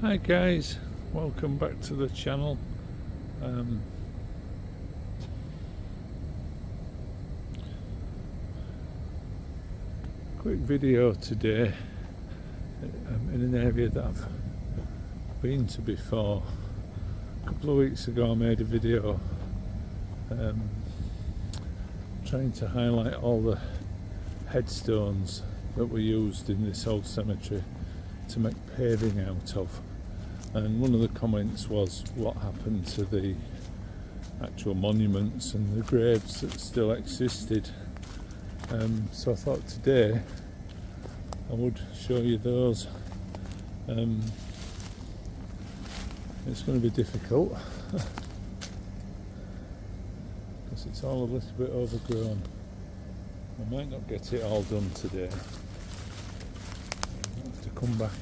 Hi guys, welcome back to the channel. Quick video today in an area that I've been to before. A couple of weeks ago I made a video trying to highlight all the headstones that were used in this old cemetery to make paving out of. And one of the comments was what happened to the actual monuments and the graves that still existed. So I thought today I would show you those. It's going to be difficult because it's all a little bit overgrown. I might not get it all done today. I'll have to come back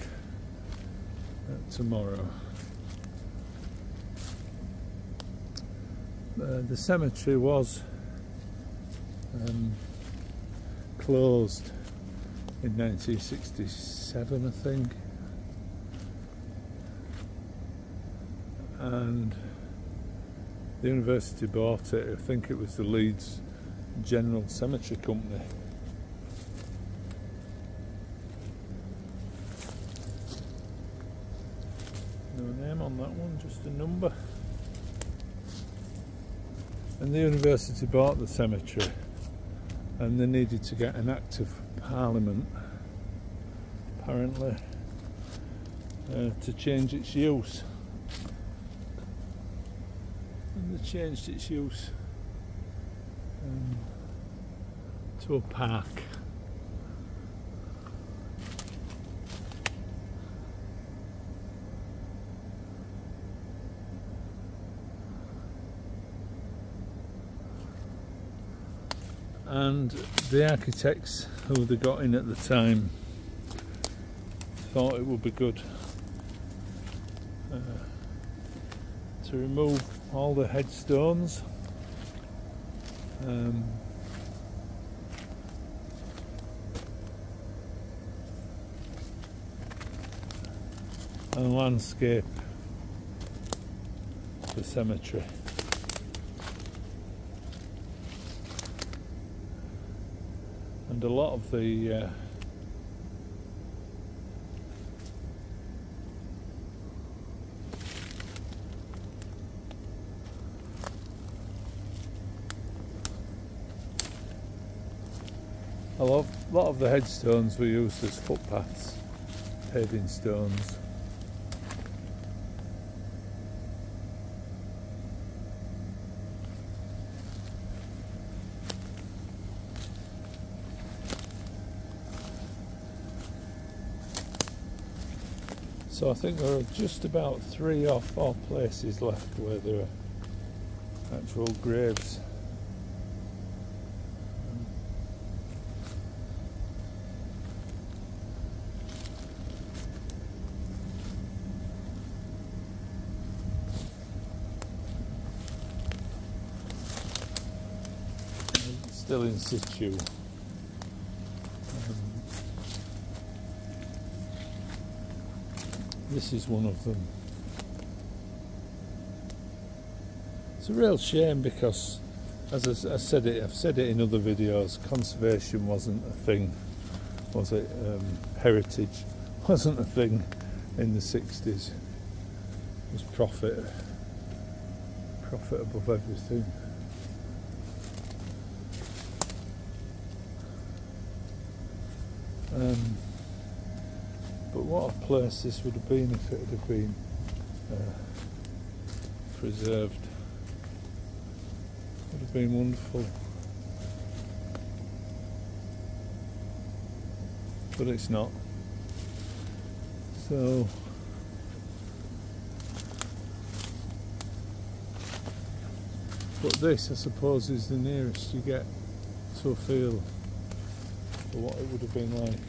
tomorrow. The cemetery was closed in 1967, I think, and the university bought it. I think it was the Leeds General Cemetery company. No name on that one, just a number. And the university bought the cemetery and they needed to get an act of parliament, apparently, to change its use. And they changed its use to a park. And the architects who they got in at the time thought it would be good to remove all the headstones and landscape the cemetery. And a lot of the lot of the headstones were used as footpaths, paving stones. So I think there are just about 3 or 4 places left where there are actual graves. Still in situ. This is one of them. It's a real shame because, as I've said it in other videos, conservation wasn't a thing, was it? Heritage wasn't a thing in the 60s. It was profit above everything. But what a place this would have been if it had been preserved. It would have been wonderful. But it's not. So but this, I suppose, is the nearest you get to a feel for what it would have been like.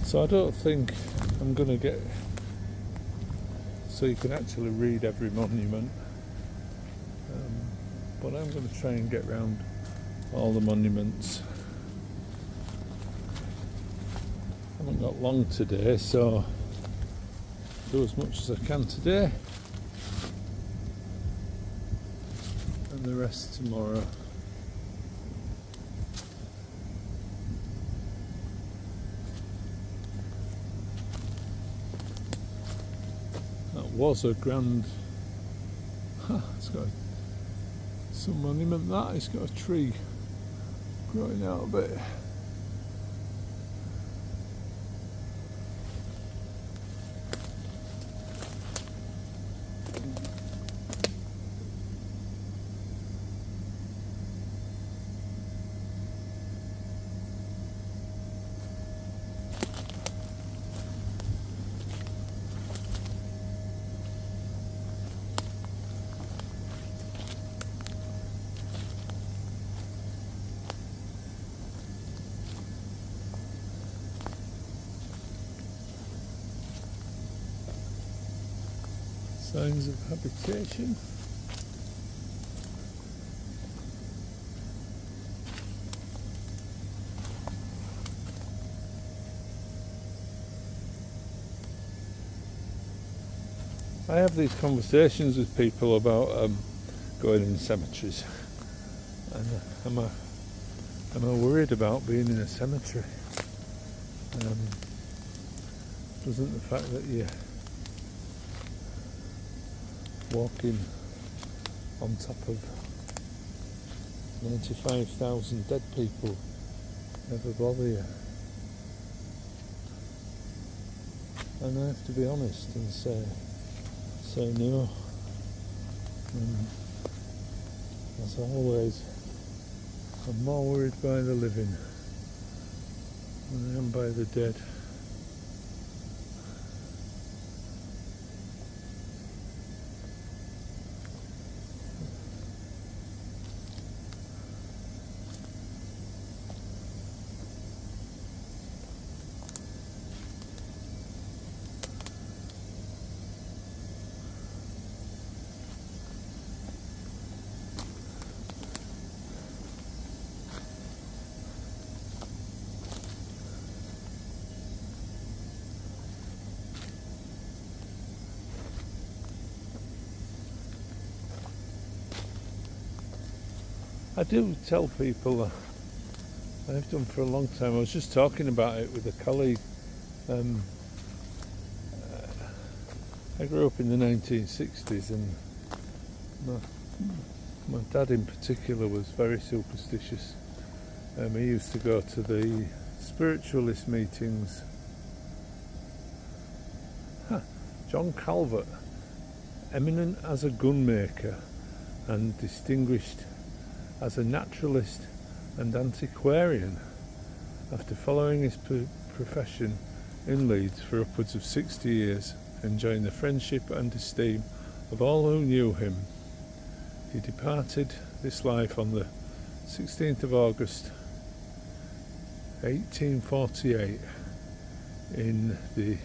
So I don't think I'm going to get so you can actually read every monument, but I'm going to try and get round all the monuments. I haven't got long today, so do as much as I can today and the rest tomorrow. That was a grand, it's got some monument that, it's got a tree growing out a bit. Signs of habitation. I have these conversations with people about going in cemeteries, and am I worried about being in a cemetery? Doesn't the fact that you walking on top of 95,000 dead people never bother you? And I have to be honest and say no. As always, I'm more worried by the living than I am by the dead. I do tell people, I've done for a long time, I was just talking about it with a colleague. I grew up in the 1960s, and my dad in particular was very superstitious. He used to go to the spiritualist meetings. John Calvert, eminent as a gunmaker and distinguished as a naturalist and antiquarian, after following his profession in Leeds for upwards of 60 years, enjoying the friendship and esteem of all who knew him, he departed this life on the 16th of August 1848 in the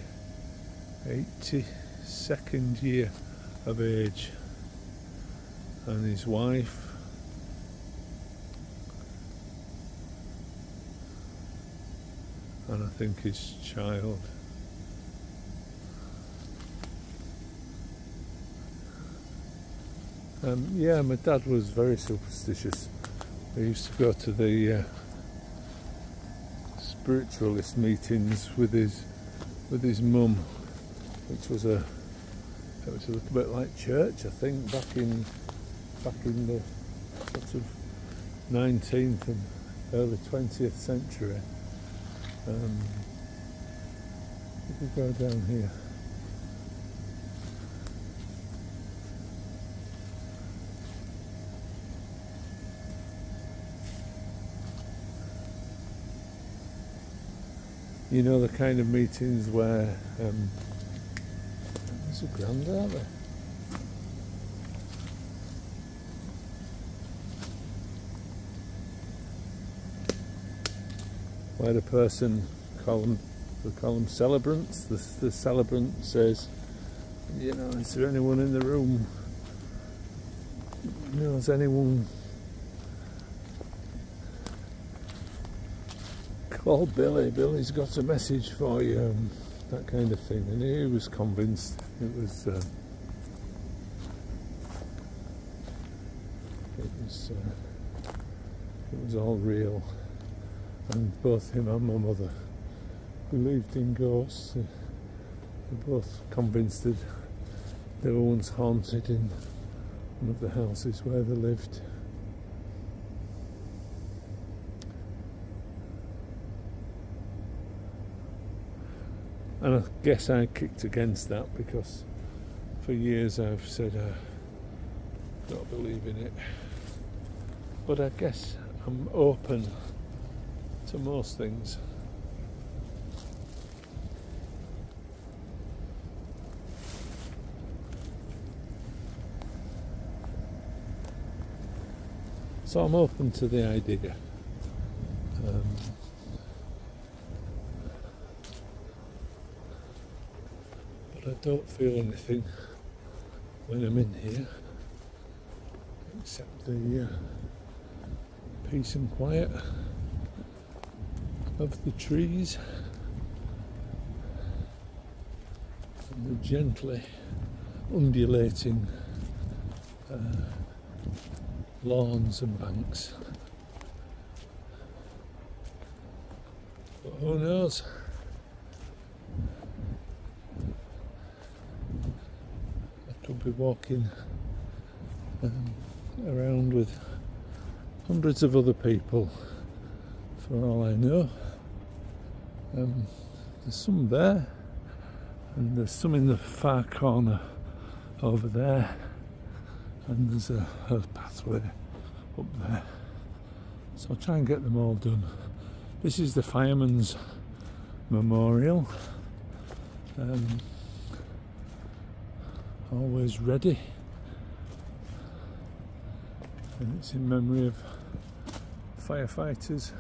82nd year of age, and his wife and I think his child. Yeah, my dad was very superstitious. We used to go to the spiritualist meetings with his mum, which was it was a little bit like church, I think, back in the sort of 19th and early 20th century. If we go down here, you know, the kind of meetings where there's a grand out there. Where the person we call them celebrants. The celebrant says, you know, is there anyone in the room? Knows anyone? Call Billy. Billy's got a message for you. That kind of thing. And he was convinced it was all real. And both him and my mother believed in ghosts. They're both convinced that they were once haunted in one of the houses where they lived. And I guess I kicked against that because for years I've said I don't believe in it. But I guess I'm open to most things. So I'm open to the idea. But I don't feel anything when I'm in here, except the peace and quiet of the trees and the gently undulating lawns and banks. But who knows? I could be walking around with hundreds of other people for all I know. There's some there, and there's some in the far corner over there, and there's a pathway up there. So I'll try and get them all done. This is the Fireman's Memorial. Always ready. And it's in memory of firefighters.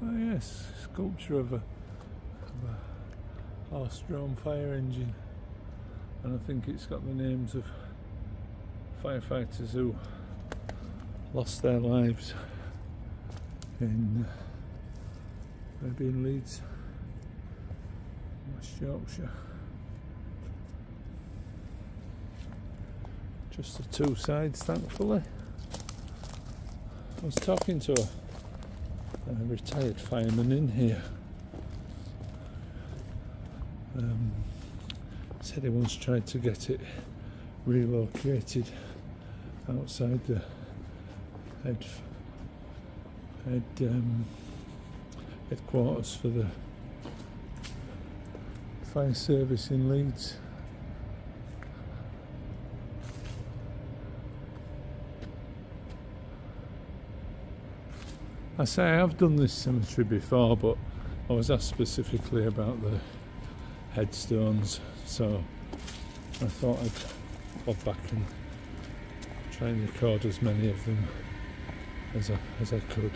Oh yes, sculpture of a horse-drawn fire engine. And I think it's got the names of firefighters who lost their lives in maybe in Leeds, West Yorkshire. Just the two sides, thankfully. I was talking to a retired fireman in here. Said he once tried to get it relocated outside the headquarters for the fire service in Leeds. I say I have done this cemetery before, but I was asked specifically about the headstones, so I thought I'd pop back and try and record as many of them as I could.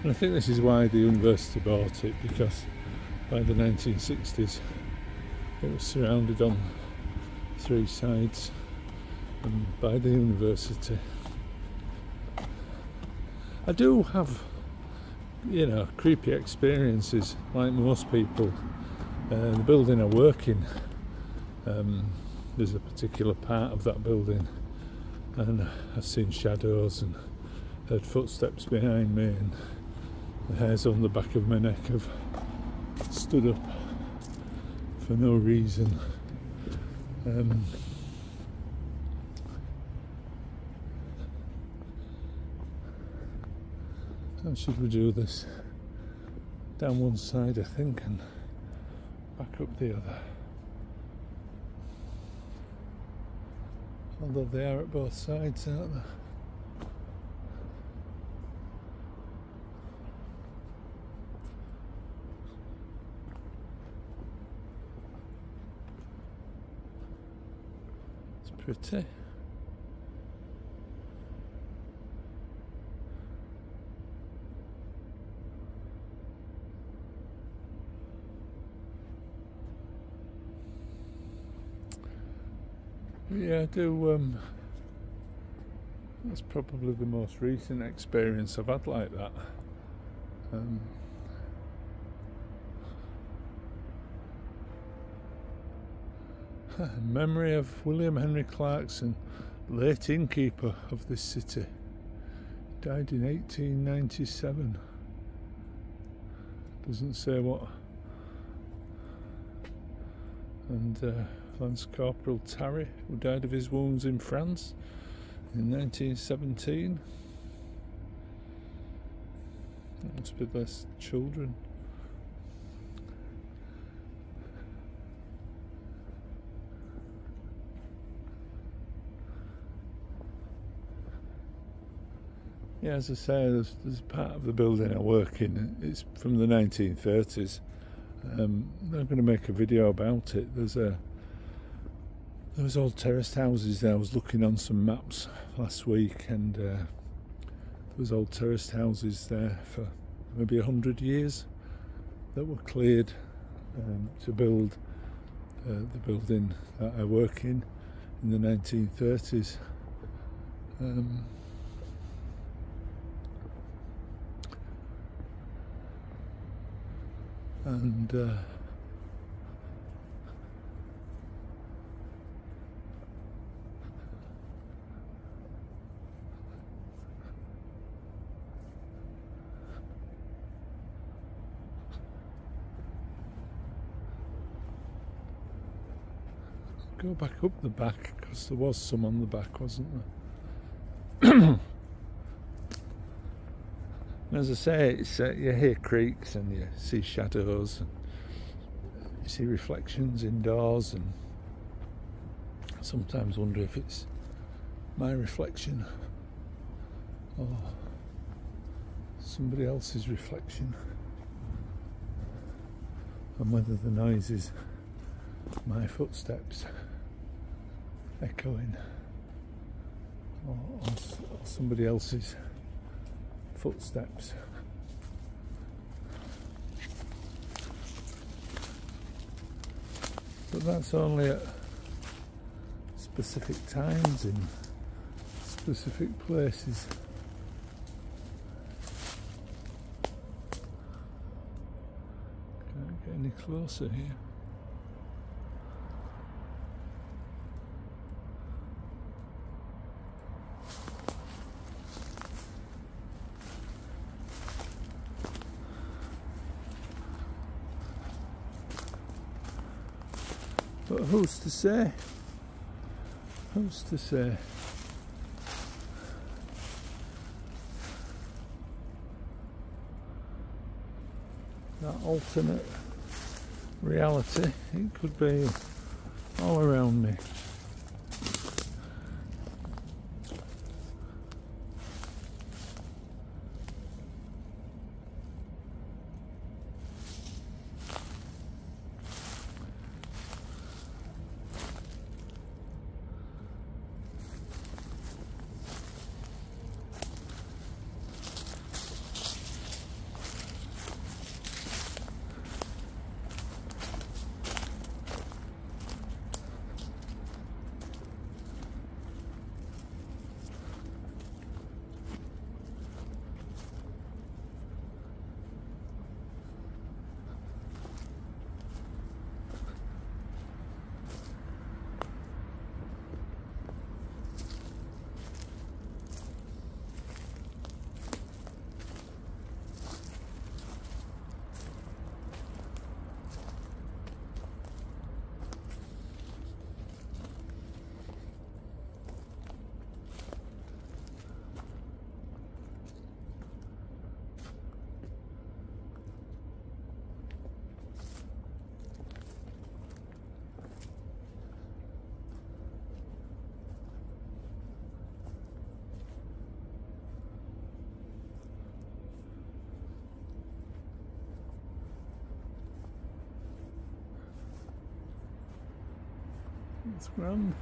And I think this is why the university bought it, because by the 1960s it was surrounded on three sides and by the university. I do have, you know, creepy experiences like most people. The building I work in, there's a particular part of that building, and I've seen shadows and heard footsteps behind me, and the hairs on the back of my neck have stood up for no reason. How should we do this? Down one side, I think, and back up the other. Although they are at both sides, aren't they? It's pretty. Yeah, I do. That's probably the most recent experience I've had like that. Memory of William Henry Clarkson, late innkeeper of this city. Died in 1897. Doesn't say what. And Lance Corporal Tarry, who died of his wounds in France in 1917. Must be less children. Yeah, as I say, there's part of the building I work in. It's from the 1930s. I'm going to make a video about it. There was old terraced houses there. I was looking on some maps last week, and there was old terraced houses there for maybe 100 years that were cleared to build the building that I work in the 1930s. And go back up the back, because there was some on the back, wasn't there? As I say, it's, you hear creaks and you see shadows and you see reflections indoors, and sometimes wonder if it's my reflection or somebody else's reflection, and whether the noise is my footsteps echoing or somebody else's footsteps. But that's only at specific times in specific places. Can't get any closer here. But who's to say? Who's to say? That alternate reality, it could be all around me. It's grand.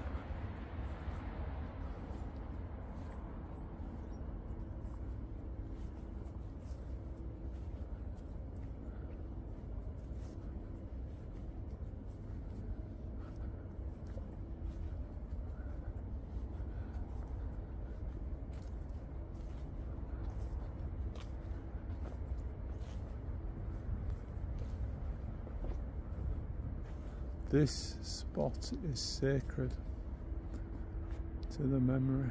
This spot is sacred to the memory.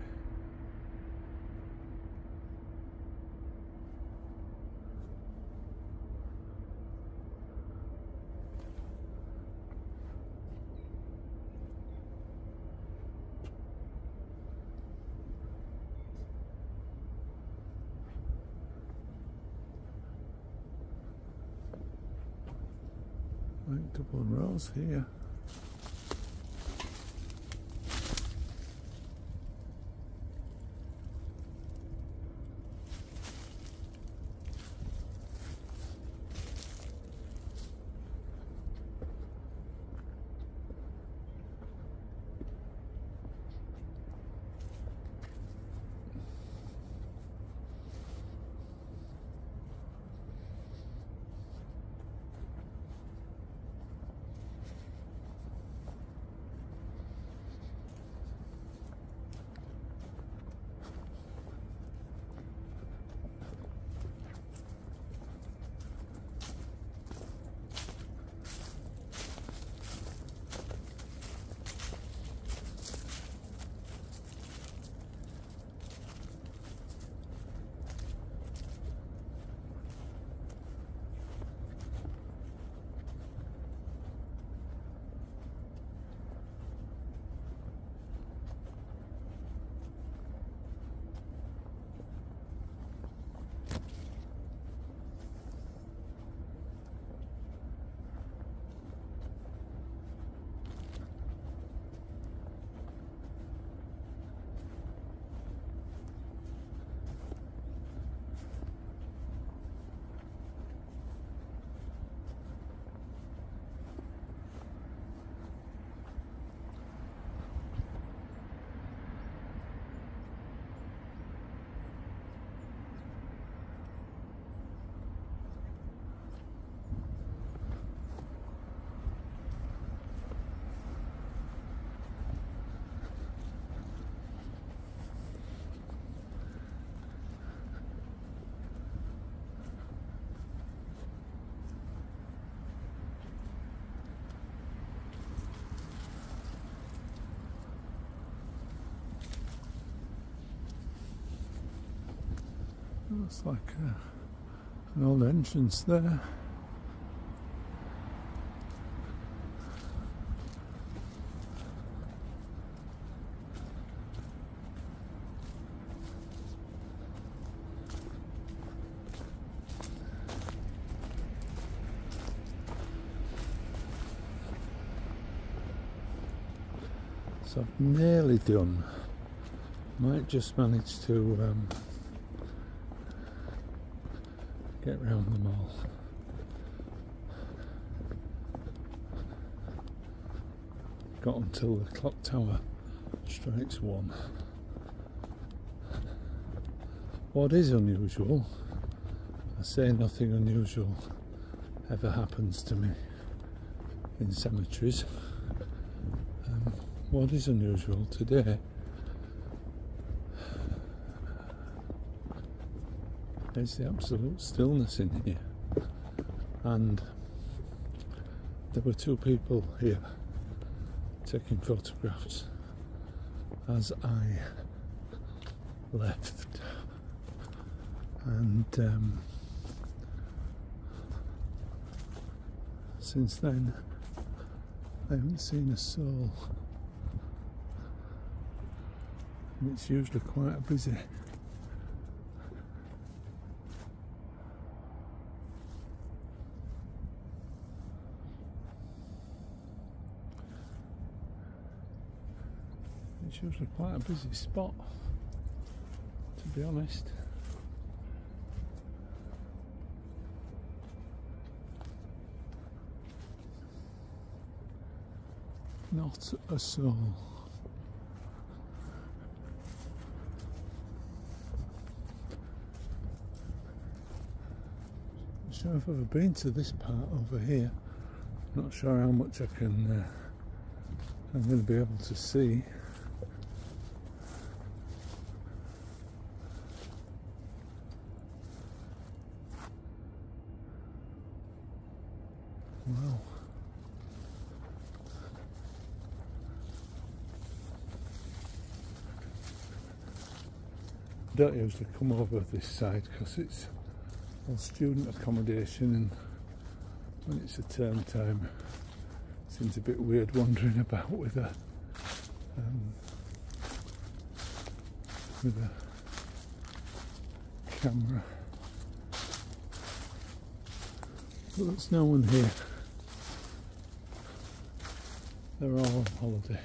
Like double rows here. Looks like an old entrance there. So I've nearly done. Might just manage to get round them all. Got until the clock tower strikes 1. What is unusual, I say nothing unusual ever happens to me in cemeteries. What is unusual today is the absolute stillness in here, and there were 2 people here taking photographs as I left, and since then I haven't seen a soul, and it's usually quite busy. It's usually quite a busy spot, to be honest. Not a soul. Not sure if I've ever been to this part over here. Not sure how much I'm going to be able to see. Wow. I don't usually come over this side because it's all student accommodation, and when it's a term time it seems a bit weird wandering about with a camera. But there's no one here. They're all on holiday.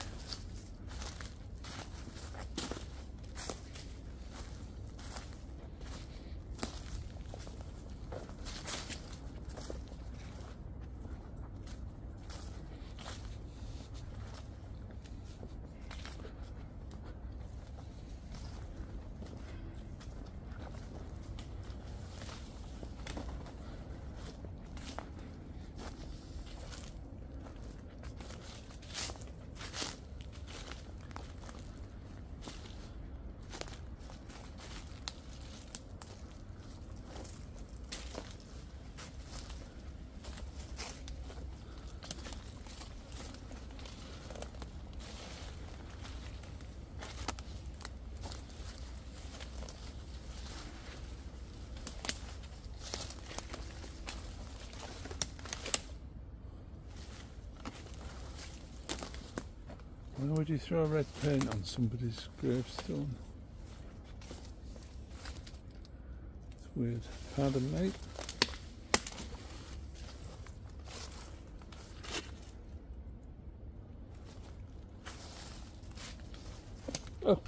Why would you throw red paint on somebody's gravestone? It's weird. Pardon, mate. Oh!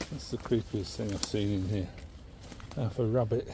That's the creepiest thing I've seen in here. Half a rabbit.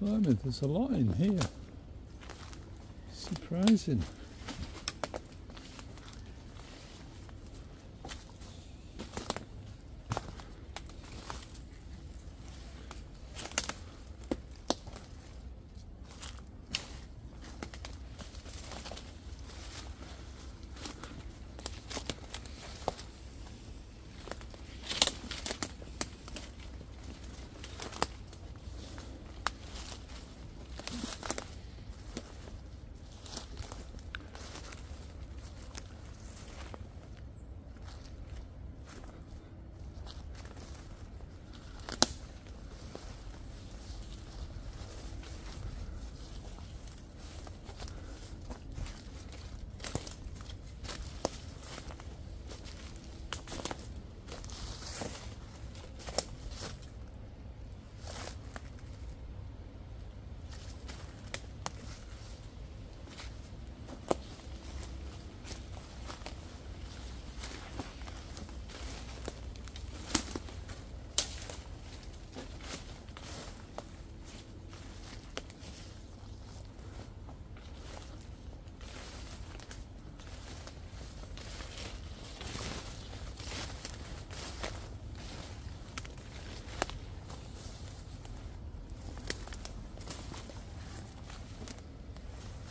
Blimey, there's a lot in here. Surprising.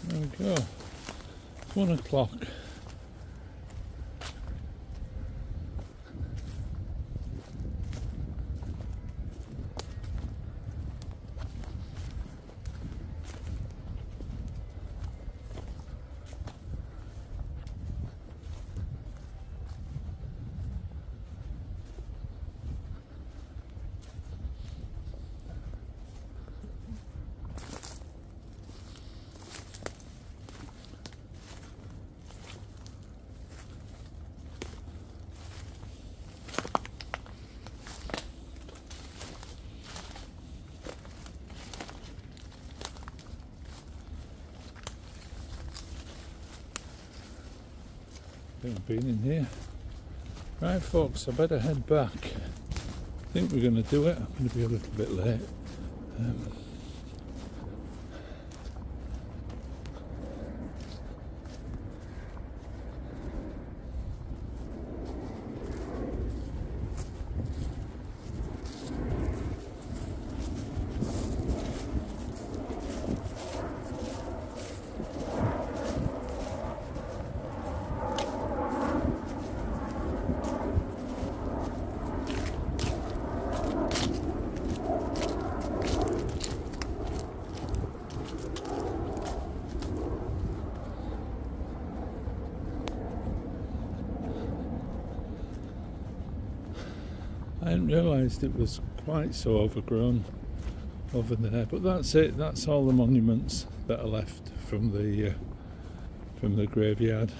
There we go. It's 1 o'clock. I think I've been in here. Right folks, I better head back. I think we're going to do it. I'm going to be a little bit late. I hadn't realised it was quite so overgrown over there, but that's it. That's all the monuments that are left from the graveyard.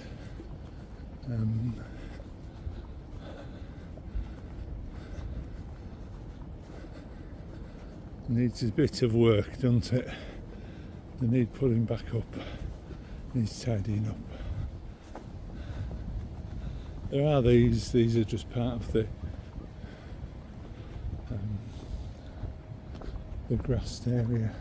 Needs a bit of work, doesn't it? They need putting back up. Needs tidying up. There are these are just part of the grassed area.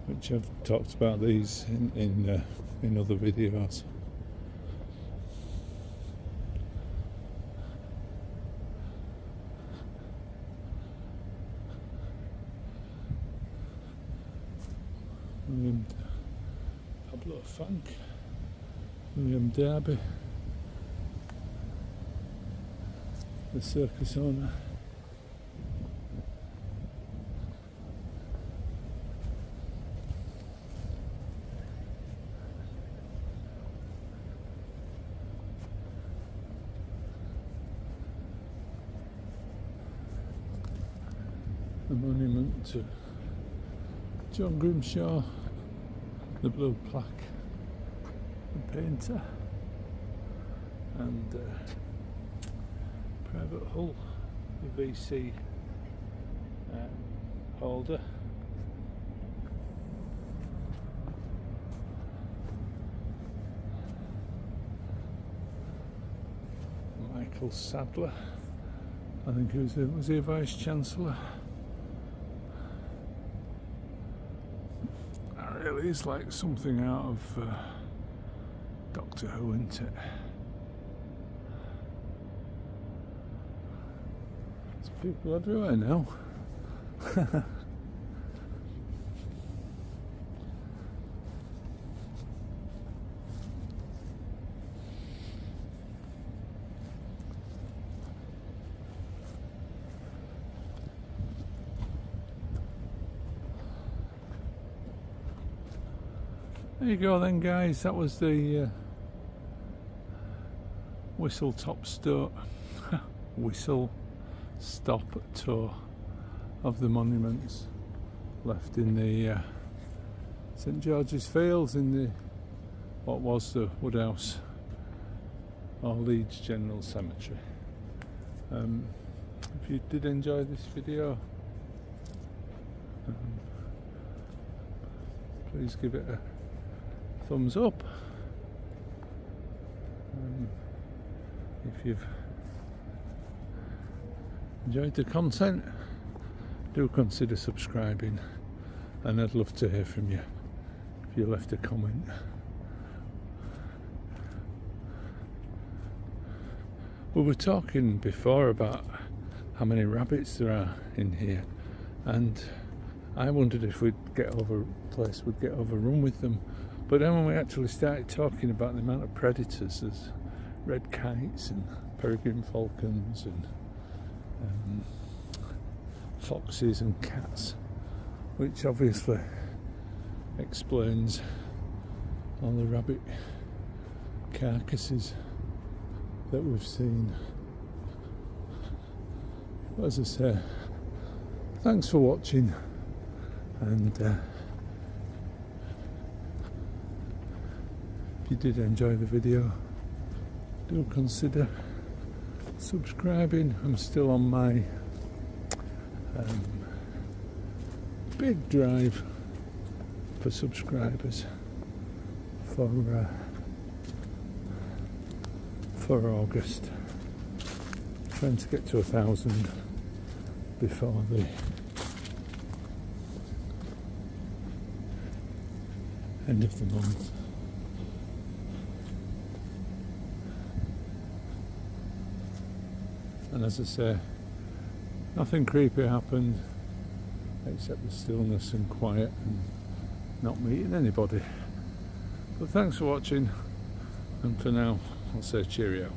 Which I've talked about these in other videos. Pablo Funk, William Derby, the circus owner. A monument to John Grimshaw, the blue plaque, the painter, and private hull, the VC holder. Michael Sadler, I think he was he a Vice Chancellor? Really is like something out of Doctor Who, isn't it? There's people everywhere now. There you go then guys, that was the whistle stop tour of the monuments left in the St George's Fields in the what was the Woodhouse or Leeds General Cemetery. If you did enjoy this video, please give it a thumbs up. If you've enjoyed the content, do consider subscribing, and I'd love to hear from you if you left a comment. We were talking before about how many rabbits there are in here, and I wondered if the place would get overrun with them. But then when we actually started talking about the amount of predators, there's red kites and peregrine falcons and foxes and cats, which obviously explains all the rabbit carcasses that we've seen. But as I say, thanks for watching, and if you did enjoy the video, do consider subscribing. I'm still on my big drive for subscribers for August. Trying to get to 1,000 before the end of the month. And as I say, nothing creepy happened except the stillness and quiet and not meeting anybody. But thanks for watching, and for now I'll say cheerio.